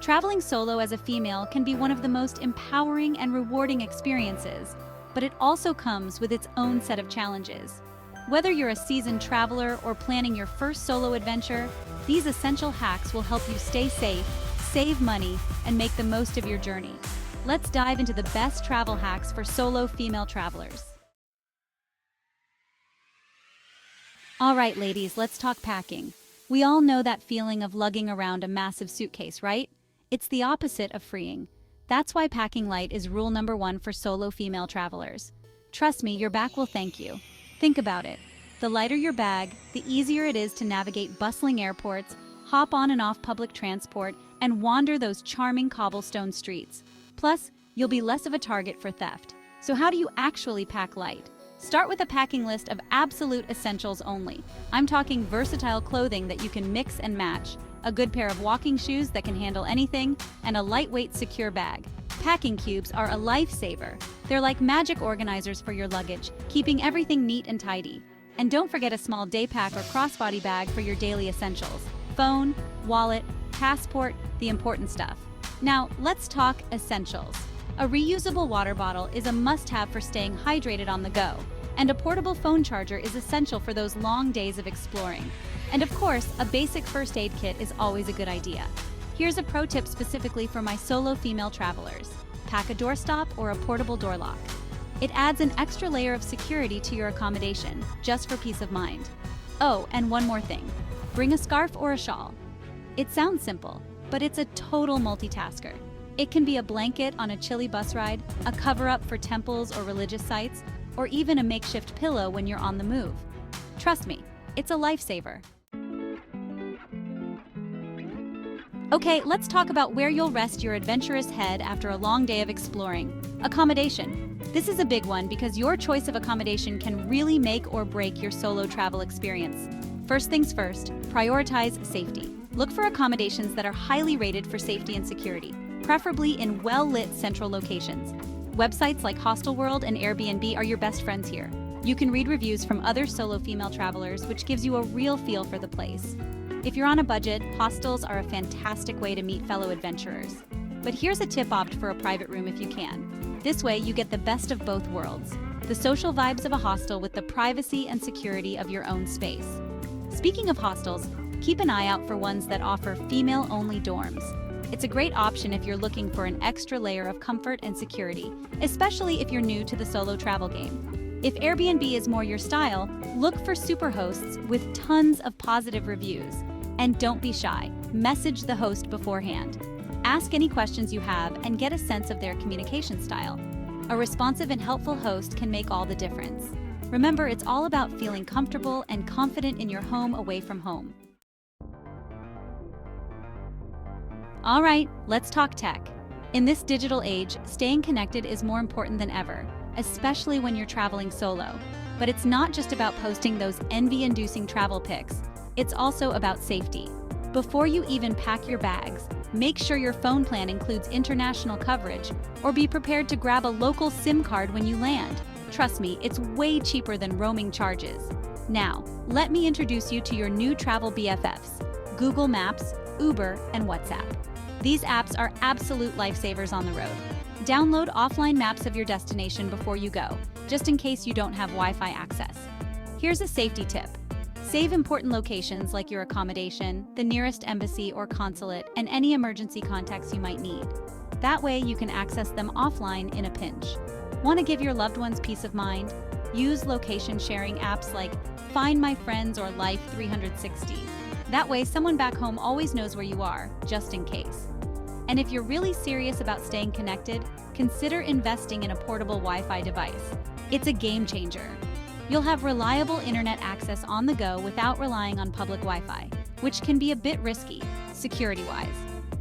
Traveling solo as a female can be one of the most empowering and rewarding experiences, but it also comes with its own set of challenges. Whether you're a seasoned traveler or planning your first solo adventure, these essential hacks will help you stay safe, save money, and make the most of your journey. Let's dive into the best travel hacks for solo female travelers. All right, ladies, let's talk packing. We all know that feeling of lugging around a massive suitcase, right? It's the opposite of freeing. That's why packing light is rule number one for solo female travelers. Trust me, your back will thank you. Think about it. The lighter your bag, the easier it is to navigate bustling airports, hop on and off public transport, and wander those charming cobblestone streets. Plus, you'll be less of a target for theft. So how do you actually pack light? Start with a packing list of absolute essentials only. I'm talking versatile clothing that you can mix and match, a good pair of walking shoes that can handle anything, and a lightweight, secure bag. Packing cubes are a lifesaver. They're like magic organizers for your luggage, keeping everything neat and tidy. And don't forget a small day pack or crossbody bag for your daily essentials. Phone, wallet, passport, the important stuff. Now, let's talk essentials. A reusable water bottle is a must-have for staying hydrated on the go, and a portable phone charger is essential for those long days of exploring. And of course, a basic first aid kit is always a good idea. Here's a pro tip specifically for my solo female travelers. Pack a doorstop or a portable door lock. It adds an extra layer of security to your accommodation, just for peace of mind. Oh, and one more thing. Bring a scarf or a shawl. It sounds simple, but it's a total multitasker. It can be a blanket on a chilly bus ride, a cover-up for temples or religious sites, or even a makeshift pillow when you're on the move. Trust me, it's a lifesaver. Okay, let's talk about where you'll rest your adventurous head after a long day of exploring. Accommodation. This is a big one because your choice of accommodation can really make or break your solo travel experience. First things first, prioritize safety. Look for accommodations that are highly rated for safety and security, preferably in well-lit central locations. Websites like Hostelworld and Airbnb are your best friends here. You can read reviews from other solo female travelers, which gives you a real feel for the place. If you're on a budget, hostels are a fantastic way to meet fellow adventurers. But here's a tip: opt for a private room if you can. This way, you get the best of both worlds. The social vibes of a hostel with the privacy and security of your own space. Speaking of hostels, keep an eye out for ones that offer female-only dorms. It's a great option if you're looking for an extra layer of comfort and security, especially if you're new to the solo travel game. If Airbnb is more your style, look for superhosts with tons of positive reviews. And don't be shy, message the host beforehand. Ask any questions you have and get a sense of their communication style. A responsive and helpful host can make all the difference. Remember, it's all about feeling comfortable and confident in your home away from home. All right, let's talk tech. In this digital age, staying connected is more important than ever, especially when you're traveling solo. But it's not just about posting those envy-inducing travel pics. It's also about safety. Before you even pack your bags, make sure your phone plan includes international coverage, or be prepared to grab a local SIM card when you land. Trust me, it's way cheaper than roaming charges. Now, let me introduce you to your new travel BFFs, Google Maps, Uber, and WhatsApp. These apps are absolute lifesavers on the road. Download offline maps of your destination before you go, just in case you don't have Wi-Fi access. Here's a safety tip. Save important locations like your accommodation, the nearest embassy or consulate, and any emergency contacts you might need. That way you can access them offline in a pinch. Want to give your loved ones peace of mind? Use location sharing apps like Find My Friends or Life 360. That way someone back home always knows where you are, just in case. And if you're really serious about staying connected, consider investing in a portable Wi-Fi device. It's a game changer. You'll have reliable internet access on the go without relying on public Wi-Fi, which can be a bit risky, security-wise.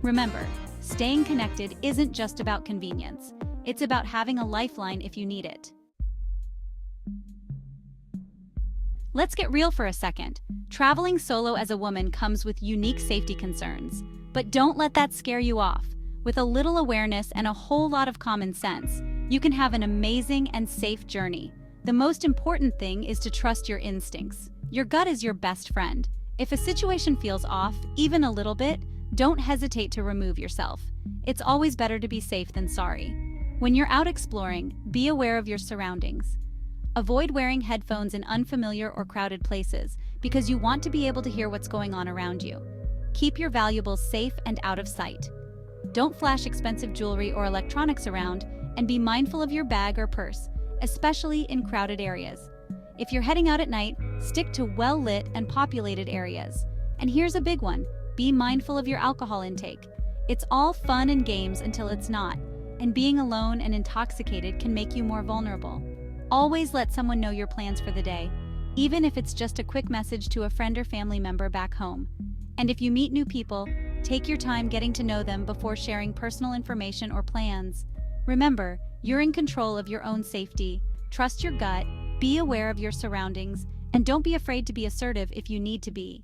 Remember, staying connected isn't just about convenience. It's about having a lifeline if you need it. Let's get real for a second. Traveling solo as a woman comes with unique safety concerns. But don't let that scare you off. With a little awareness and a whole lot of common sense, you can have an amazing and safe journey. The most important thing is to trust your instincts. Your gut is your best friend. If a situation feels off, even a little bit, Don't hesitate to remove yourself. It's always better to be safe than sorry. When you're out exploring, be aware of your surroundings. Avoid wearing headphones in unfamiliar or crowded places because you want to be able to hear what's going on around you. Keep your valuables safe and out of sight. Don't flash expensive jewelry or electronics around, and be mindful of your bag or purse, especially in crowded areas. If you're heading out at night, stick to well-lit and populated areas. And here's a big one: be mindful of your alcohol intake. It's all fun and games until it's not, and being alone and intoxicated can make you more vulnerable. Always let someone know your plans for the day, even if it's just a quick message to a friend or family member back home. And if you meet new people, take your time getting to know them before sharing personal information or plans. Remember, you're in control of your own safety. Trust your gut, be aware of your surroundings, and don't be afraid to be assertive if you need to be.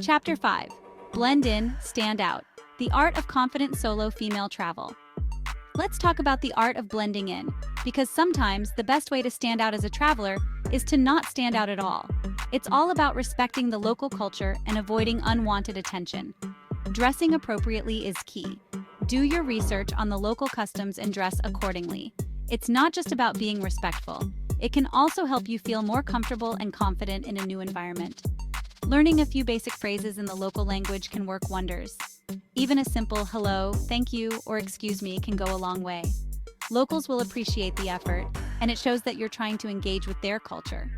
Chapter 5. Blend in, stand out. The art of confident solo female travel. Let's talk about the art of blending in, because sometimes the best way to stand out as a traveler is to not stand out at all. It's all about respecting the local culture and avoiding unwanted attention. Dressing appropriately is key. Do your research on the local customs and dress accordingly. It's not just about being respectful. It can also help you feel more comfortable and confident in a new environment. Learning a few basic phrases in the local language can work wonders. Even a simple hello, thank you, or excuse me can go a long way. Locals will appreciate the effort, and it shows that you're trying to engage with their culture.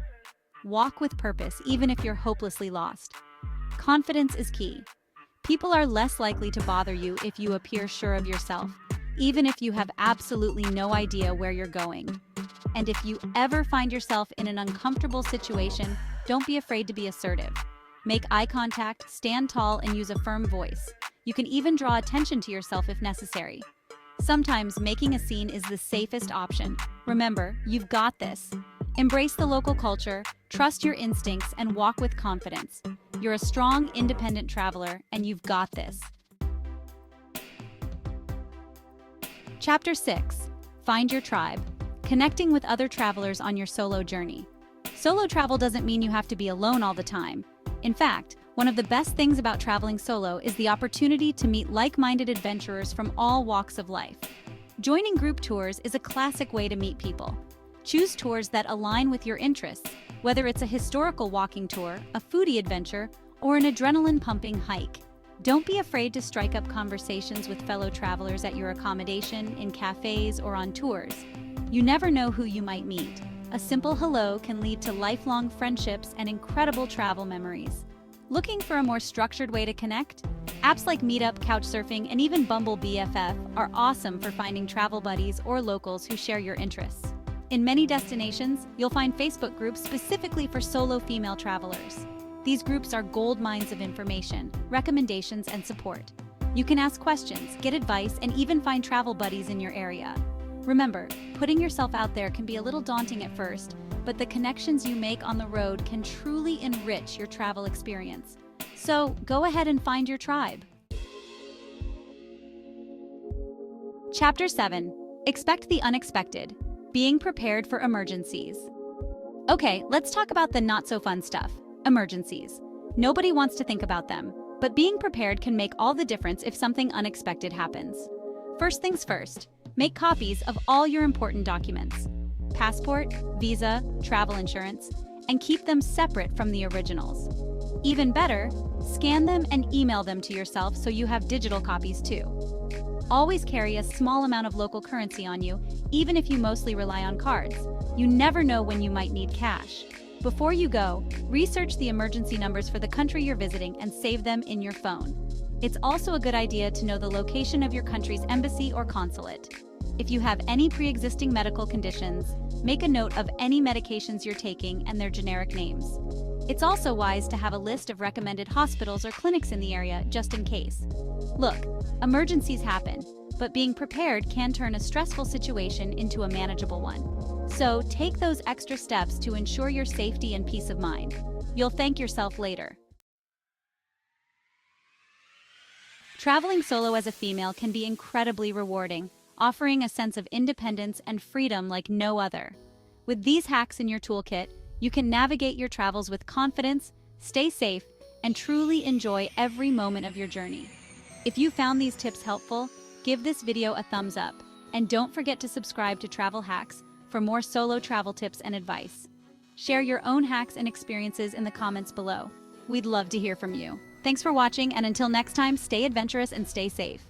Walk with purpose, even if you're hopelessly lost. Confidence is key. People are less likely to bother you if you appear sure of yourself, even if you have absolutely no idea where you're going. And if you ever find yourself in an uncomfortable situation, don't be afraid to be assertive. Make eye contact, stand tall, and use a firm voice. You can even draw attention to yourself if necessary. Sometimes making a scene is the safest option. Remember, you've got this. Embrace the local culture, trust your instincts, and walk with confidence. You're a strong, independent traveler, and you've got this. Chapter 6. Find your tribe. Connecting with other travelers on your solo journey. Solo travel doesn't mean you have to be alone all the time. In fact, one of the best things about traveling solo is the opportunity to meet like-minded adventurers from all walks of life. Joining group tours is a classic way to meet people. Choose tours that align with your interests, whether it's a historical walking tour, a foodie adventure, or an adrenaline-pumping hike. Don't be afraid to strike up conversations with fellow travelers at your accommodation, in cafes, or on tours. You never know who you might meet. A simple hello can lead to lifelong friendships and incredible travel memories. Looking for a more structured way to connect? Apps like Meetup, Couchsurfing, and even Bumble BFF are awesome for finding travel buddies or locals who share your interests. In many destinations, you'll find Facebook groups specifically for solo female travelers. These groups are gold mines of information, recommendations, and support. You can ask questions, get advice, and even find travel buddies in your area. Remember, putting yourself out there can be a little daunting at first, but the connections you make on the road can truly enrich your travel experience. So go ahead and find your tribe. Chapter 7. Expect the unexpected. Being prepared for emergencies. Okay, let's talk about the not-so-fun stuff. Emergencies. Nobody wants to think about them, but being prepared can make all the difference if something unexpected happens. First things first, make copies of all your important documents. Passport, visa, travel insurance, and keep them separate from the originals. Even better, scan them and email them to yourself so you have digital copies too. Always carry a small amount of local currency on you, even if you mostly rely on cards. You never know when you might need cash. Before you go, research the emergency numbers for the country you're visiting and save them in your phone. It's also a good idea to know the location of your country's embassy or consulate. If you have any pre-existing medical conditions, make a note of any medications you're taking and their generic names. It's also wise to have a list of recommended hospitals or clinics in the area just in case. Look, emergencies happen, but being prepared can turn a stressful situation into a manageable one. So take those extra steps to ensure your safety and peace of mind. You'll thank yourself later. Traveling solo as a female can be incredibly rewarding, offering a sense of independence and freedom like no other. With these hacks in your toolkit, you can navigate your travels with confidence, stay safe, and truly enjoy every moment of your journey. If you found these tips helpful, give this video a thumbs up, and don't forget to subscribe to Travel Hacks for more solo travel tips and advice. Share your own hacks and experiences in the comments below. We'd love to hear from you. Thanks for watching, and until next time, stay adventurous and stay safe.